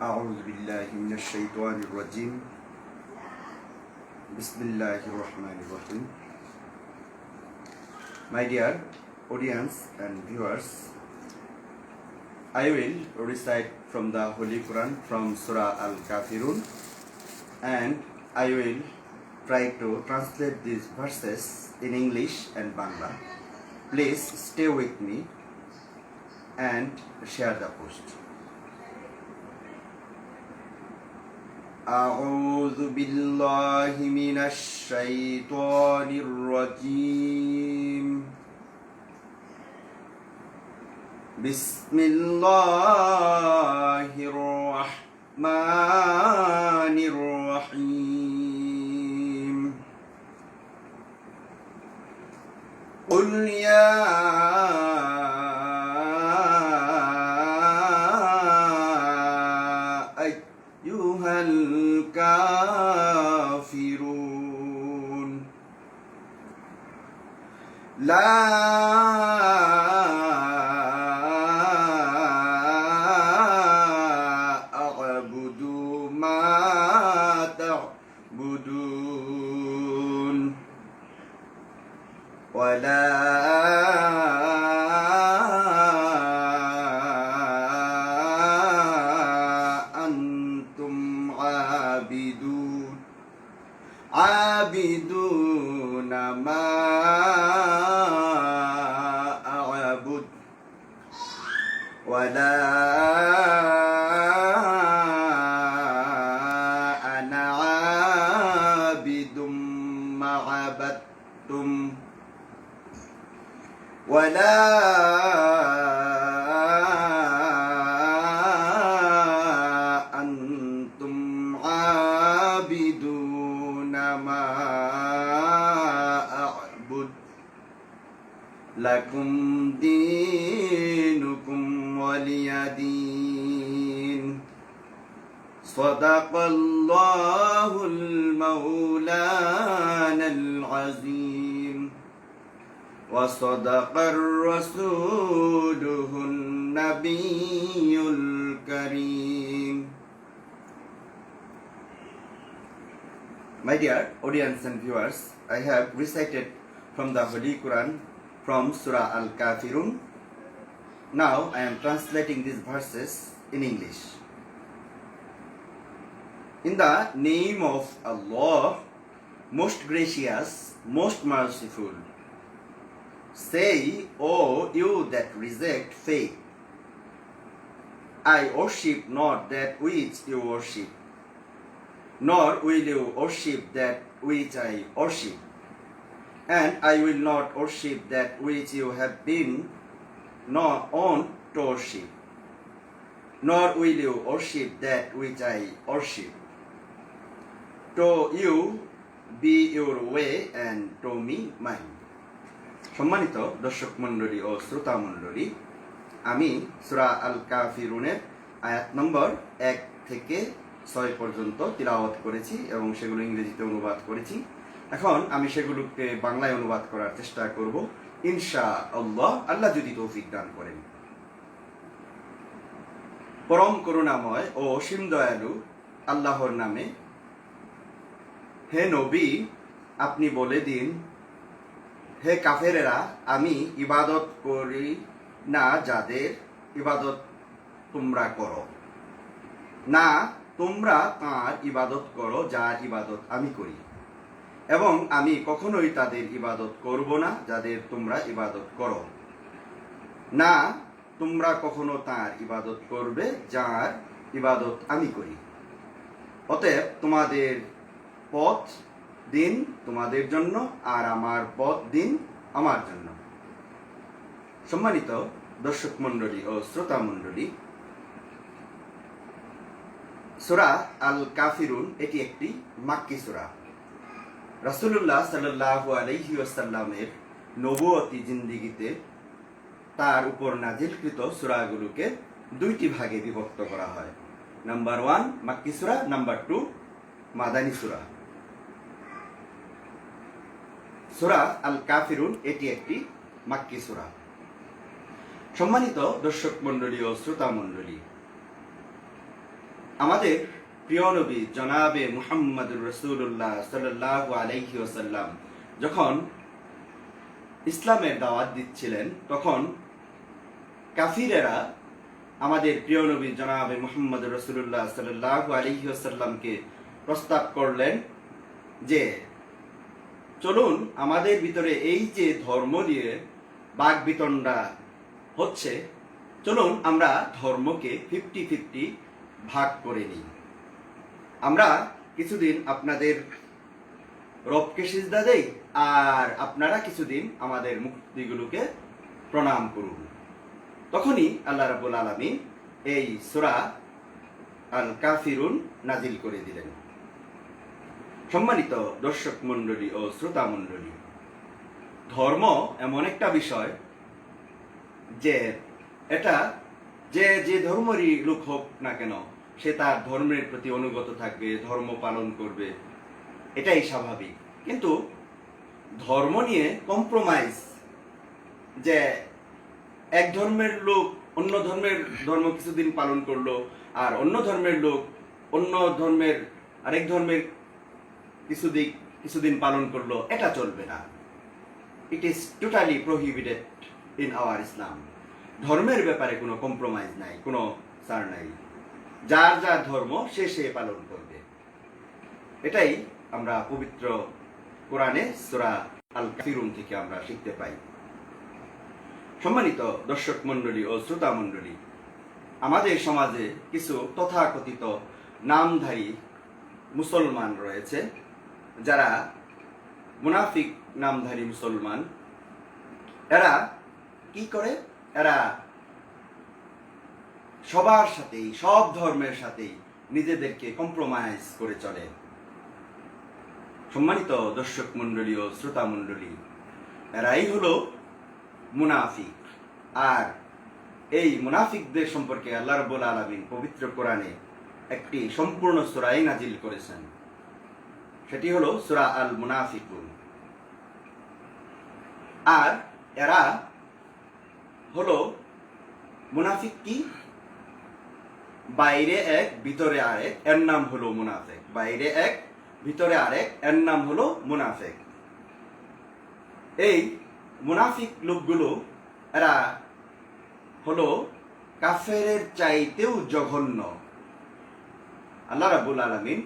أعوذ بالله من الشيطان الرجيم بسم الله الرحمن الرحيم. My dear audience and viewers, I will recite from the Holy Quran from Surah Al-Kafirun, and I will try to translate these verses in English and Bangla. Please stay with me and share the post. أعوذ بالله من الشيطان الرجيم. بسم الله الرحمن الرحيم. قل يا أيها الكافرون لا أعبد ما تعبدون ولا أنتم عابدون ما أعبد ولا أنا عابد ما عبدتم ولا أنتم عابدون ما أعبد لكم دينكم ولي دين. صدق الله المولانا العظيم وصدق الرسول النبي الكريم. My dear audience and viewers, I have recited from the Holy Quran from Surah Al-Kafirun. Now I am translating these verses in English. In the name of Allah, most gracious, most merciful. Say, O you that reject faith, I worship not that which you worship, nor will you worship that which I worship, and I will not worship that which you have been not on to worship, nor will you worship that which I worship. To you be your way and to me mine. সম্মানিত দর্শক মণ্ডলী ও শ্রোতা মণ্ডলী, আমি সূরা আল কাফিরুনের আয়াত নম্বর 1 থেকে 6 পর্যন্ত তিলাওয়াত করেছি এবং সেগুলো ইংরেজিতে অনুবাদ করেছি। এখন আমি সেগুলোকে বাংলায় অনুবাদ করার চেষ্টা করব ইনশাআল্লাহ, আল্লাহ যদি তৌফিক দান করেন। পরম করুণাময় ও অসীম দয়ালু আল্লাহর নামে। হে নবী, আপনি বলে দিন, হে কাফেরেরা, আমি ইবাদত করি না যাদের ইবাদত তোমরা করো, না তোমরা তাঁর ইবাদত করো যার ইবাদত আমি করি, এবং আমি কখনোই তাদের ইবাদত করব না যাদের তোমরা ইবাদত করো, না তোমরা কখনো তাঁর ইবাদত করবে যার ইবাদত আমি করি। অতএব তোমাদের পথ দিন তোমাদের জন্য, আর আমার পথ দিন আমার জন্য। সম্মানিত দর্শক মণ্ডলী ও শ্রোতা মণ্ডলী, সূরা আল কাফিরুন এটি একটি মাক্কি সূরা। রাসূলুল্লাহ সাল্লাল্লাহু আলাইহি ওয়াসাল্লামের নবুয়তি জিন্দেগিতে তার উপর নাজিলকৃত সূরাগুলোকে দুইটি ভাগে বিভক্ত করা হয়। নাম্বার 1 মাক্কি সূরা, নাম্বার 2 মাদানী সূরা। সূরা আল কাফিরুন এটি একটি মাক্কি সূরা। সম্মানিত দর্শক মণ্ডলী ও শ্রোতা মণ্ডলী, আমাদের প্রিয় নবী জনাবে মুহাম্মদুর রাসূলুল্লাহ সাল্লাল্লাহু আলাইহি ওয়াসাল্লাম যখন ইসলামের দাওয়াত দিচ্ছিলেন, তখন কাফিরেরা আমাদের প্রিয় নবী জনাবে মুহাম্মদুর রাসূলুল্লাহ সাল্লাল্লাহু আলাইহি ওয়াসাল্লামকে প্রস্তাব করলেন যে চলুন আমাদের ভিতরে এই যে ধর্ম নিয়ে বাকবিতণ্ডা হচ্ছে, চলুন আমরা ধর্মকে 50-50 ভাগ করে নিই। আমরা কিছুদিন আপনাদের রবকে সিজদা দেই, আর আপনারা কিছুদিন আমাদের মূর্তিগুলোকে প্রণাম করুন। তখনই আল্লাহ রাব্বুল আলামিন এই সূরা আল কাফিরুন নাজিল করে দিলেন। সম্মানিত দর্শক মণ্ডলী ও শ্রোতা মণ্ডলী, ধর্ম এমন একটা বিষয় যে এটা যে ধর্মেরই লোক হোক না কেন, সে তার ধর্মের প্রতি অনুগত থাকবে, ধর্ম পালন করবে, এটাই স্বাভাবিক। কিন্তু ধর্ম নিয়ে কম্প্রোমাইজ, যে এক ধর্মের লোক অন্য ধর্ম কিছুদিন পালন করলো, আর অন্য ধর্মের লোক অন্য ধর্মের আরেক ধর্মের কিছুদিন পালন করলো, এটা চলবে না। It is totally prohibited in our Islam. ধর্মের ব্যাপারে কোনো কম্প্রোমাইজ নাই, কোনো ছাড় নাই। যার যার ধর্ম সে পালন করবে। এটাই আমরা পবিত্র কোরআনে সূরা আল কাফিরুন থেকে আমরা শিখতে পাই। সম্মানিত দর্শক মণ্ডলী ও শ্রোতা মণ্ডলী, আমাদের সমাজে কিছু তথাকথিত নামধারী মুসলমান রয়েছে, যারা মুনাফিক নামধারী মুসলমান। এরা কি করে? এরা সবার সাথেই, সব ধর্মের সাথেই নিজেদেরকে কম্প্রোমাইজ করে চলে। সম্মানিত দর্শক মণ্ডলী ও শ্রোতা মণ্ডলী, এরাই হলো মুনাফিক। আর এই মুনাফিকদের সম্পর্কে আল্লাহ রাব্বুল আলামিন পবিত্র কোরআনে একটি সম্পূর্ণ সূরাই নাজিল করেছেন। সেটি হলো সূরা আল মুনাফিকুন। আর এরা হলো মুনাফিক কি? বাইরে এক ভিতরে আরেক, এর নাম হলো মুনাফিক। বাইরে এক ভিতরে আরেক, এর নাম হলো মুনাফিক। এই মুনাফিক লোকগুলো এরা হলো কাফেরের চাইতেও জঘন্য। আল্লাহ রাব্বুল আলামিন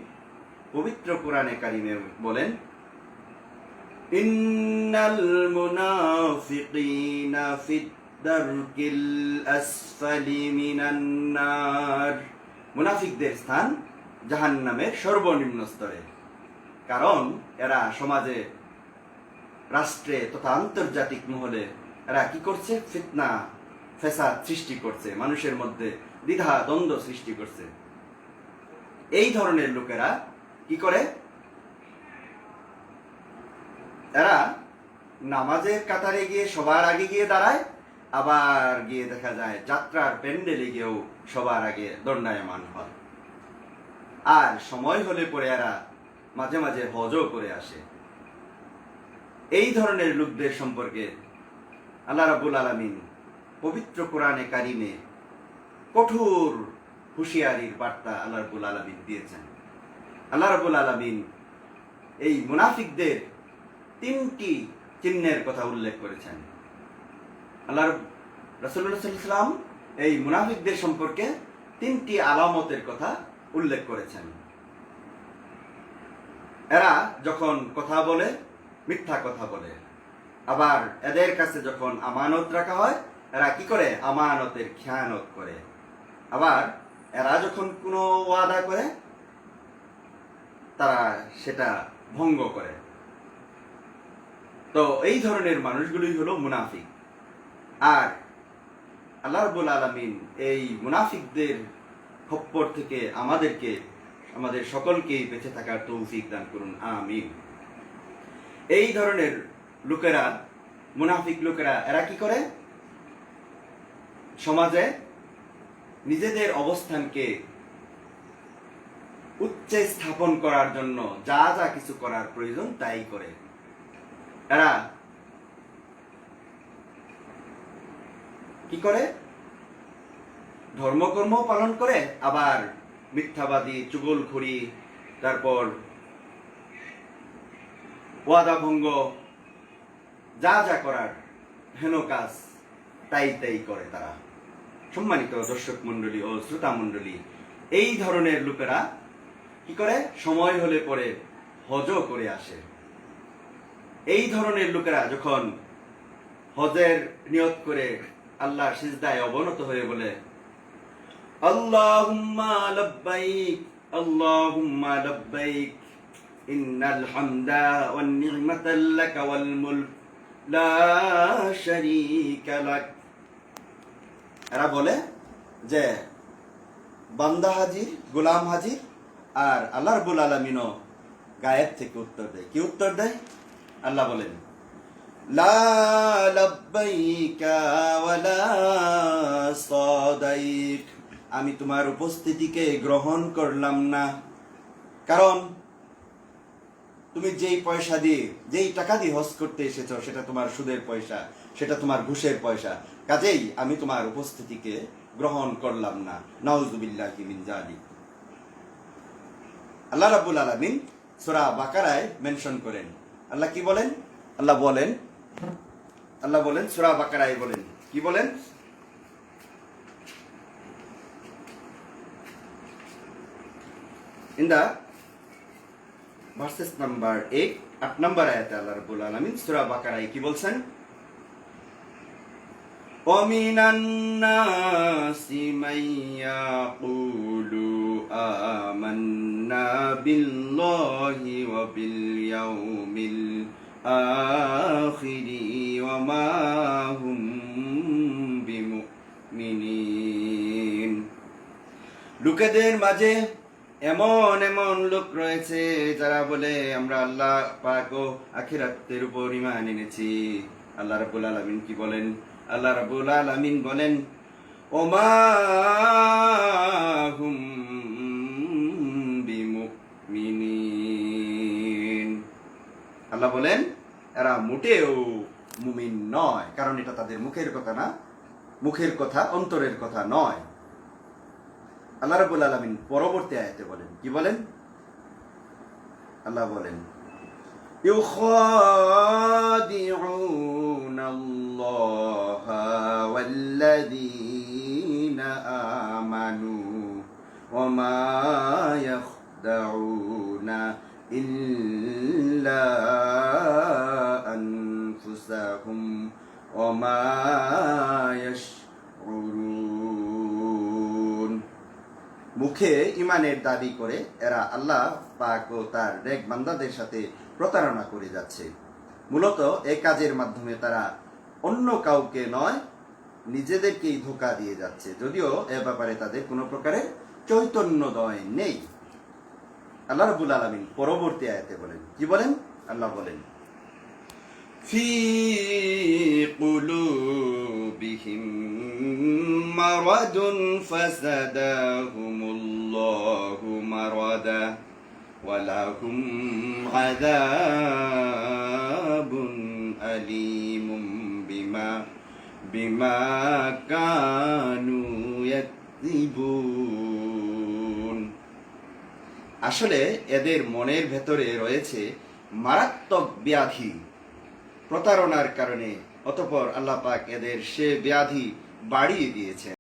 পবিত্র কোরআনে কারিমে বলেন, ইন্নাল মুনাফিকিনা ফিদ দারকিল আসফালি মিনান নার। মুনাফিকদের স্থান জাহান্নামের সর্বনিম্ন স্তরে। কারণ এরা সমাজে, রাষ্ট্রে তথা আন্তর্জাতিক মহলে এরা কি করছে? ফিতনা ফেসাদ সৃষ্টি করছে, মানুষের মধ্যে দ্বিধা দ্বন্দ্ব সৃষ্টি করছে। এই ধরনের লোকেরা কি করে? এরা নামাজের কাতারে গিয়ে সবার আগে গিয়ে দাঁড়ায়, আবার গিয়ে দেখা যায় যাত্রার প্যান্ডেলে গিয়েও সবার আগে দণ্ডায়মান হয়। আর সময় হলে পরে এরা মাঝে মাঝে হজও করে আসে। এই ধরনের লোকদের সম্পর্কে আল্লাহ রাব্বুল আলামিন পবিত্র কোরআনে কারিমে কঠোর হুঁশিয়ারির বার্তা আল্লাহ রাব্বুল আলামিন দিয়েছেন। আল্লাহ রাব্বুল আলামিন এই মুনাফিকদের 3টি চিহ্নের কথা উল্লেখ করেছেন। আল্লাহ রাসূলুল্লাহ সাল্লাল্লাহু আলাইহি ওয়াসাল্লাম এই মুনাফিকদের সম্পর্কে 3টি আলামতের কথা উল্লেখ করেছেন। এরা যখন কথা বলে মিথ্যা কথা বলে, আবার এদের কাছে যখন আমানত রাখা হয়, এরা কি করে? আমানতের খেয়ানত করে। আবার এরা যখন কোনো ওয়াদা করে, তারা সেটা ভঙ্গ করে। তো এই ধরনের মানুষগুলোই হলো মুনাফিক। আর আল্লাহ রাব্বুল আলামিন এই মুনাফিকদের খপ্পর থেকে আমাদের সকলকেই বেঁচে থাকার তৌফিক দান করুন, আমিন। এই ধরনের লোকেরা, মুনাফিক লোকেরা, এরা কি করে? সমাজে নিজেদের অবস্থানকে উচ্চে স্থাপন করার জন্য যা যা কিছু করার প্রয়োজন তাই করে। এরা কি করে? ধর্মকর্ম পালন করে, আবার মিথ্যাবাদী, চুগলখড়ি, তারপর ওয়াদা ভঙ্গ, যা যা করার হেন কাজ তাই তাই করে তারা। সম্মানিত দর্শক মন্ডলী ও শ্রোতা মন্ডলী, এই ধরনের লোকেরা কি করে? সময় হলে পরে হজও করে আসে। এই ধরনের লোকেরা যখন হজের নিয়ত করে আল্লাহর সিজদায় অবনত হয়ে বলে আল্লাহুম্মা লাব্বাইক আল্লাহুম্মা লাব্বাইক ইন্নাল হামদা ওয়ান নি'মাতা লাকা ওয়াল মুলক লা শারীকা লাক, এরা বলে যে বান্দা হাজির, গোলাম হাজির, আর আল্লাহ রাব্বুল আলামিনও গায়েব থেকে উত্তর দেয়। কি উত্তর দেয়? আল্লাহ বলেন লা লাব্বাইকা ওয়ালা সাদাইক, আমি তোমার উপস্থিতিকে গ্রহণ করলাম না, কারণ তুমি যেই পয়সা দিয়ে, যেই টাকা দিয়ে হজ করতে এসেছো সেটা তোমার সুদের পয়সা, সেটা তোমার ঘুষের পয়সা, কাজেই আমি তোমার উপস্থিতিকে গ্রহণ করলাম না। নাউযুবিল্লাহি মিন যালিক। আল্লাহ রাব্বুল আলামিন সূরা বাকারায় মেনশন করেন। আল্লাহ কি বলেন? আল্লাহ বলেন সূরা বাকারায় বলেন, কি বলেন? In the verses number 8 number ayat Allah Rabbul Alamin সূরা বাকারায় কি বলছেন? وَمِنَ النَّاسِ مَن يَقُولُ آمَنَّا بِاللَّهِ وَبِالْيَوْمِ الْآخِرِ وَمَا هُمْ بِمُؤْمِنِينَ। লোকেদের মাঝে এমন এমন লোক রয়েছে যারা বলে আমরা আল্লাহ পাক ও আখিরাতের উপর ঈমান এনেছি। আল্লাহ রাব্বুল আলামিন কি বলেন? আল্লাহ রাব্বুল আলামিন বলেন ওমা হুম বিমুমিনিন। আল্লাহ বলেন এরা মোটেও মুমিন নয়, কারণ এটা তাদের মুখের কথা না, মুখের কথা অন্তরের কথা নয়। আল্লাহ রাব্বুল আলামিন পরবর্তী আয়াতে বলেন, কি বলেন? আল্লাহ বলেন ইউখাদিউনাল্লাহা ওয়াল্লাযীনা আমানু ওয়ামা ইয়াখদাউনা ইল্লা আনফুসাহুম ওয়ামা ইয়াশউরুন। মুখে ইমানের দাবি করে এরা আল্লাহ পাক ও তার নেক বান্দাদের সাথে প্রতারণা করে যাচ্ছে। মূলত এই কাজের মাধ্যমে তারা অন্য কাউকে নয়, নিজেদেরকেই ধোঁকা দিয়ে যাচ্ছে, যদিও এ ব্যাপারে তাদের কোনো প্রকারের চৈতন্যদয় নেই। আল্লাহ রাব্বুল আলামিন পরবর্তী আয়াতে বলেন, কি বলেন? আল্লাহ বলেন ফি কুলুবিহিম মারাদুন ফাযাদাহুমুল্লাহু মারাদা ওয়ালাহুম আযাবুন আলীমুম বিমা কানু ইয়াকযিবুন। আসলে এদের মনের ভেতরে রয়েছে মারাত্মক ব্যাধি প্রতারণার কারণে, অতঃপর আল্লাহ পাক এদের সে ব্যাধি বাড়িয়ে দিয়েছেন।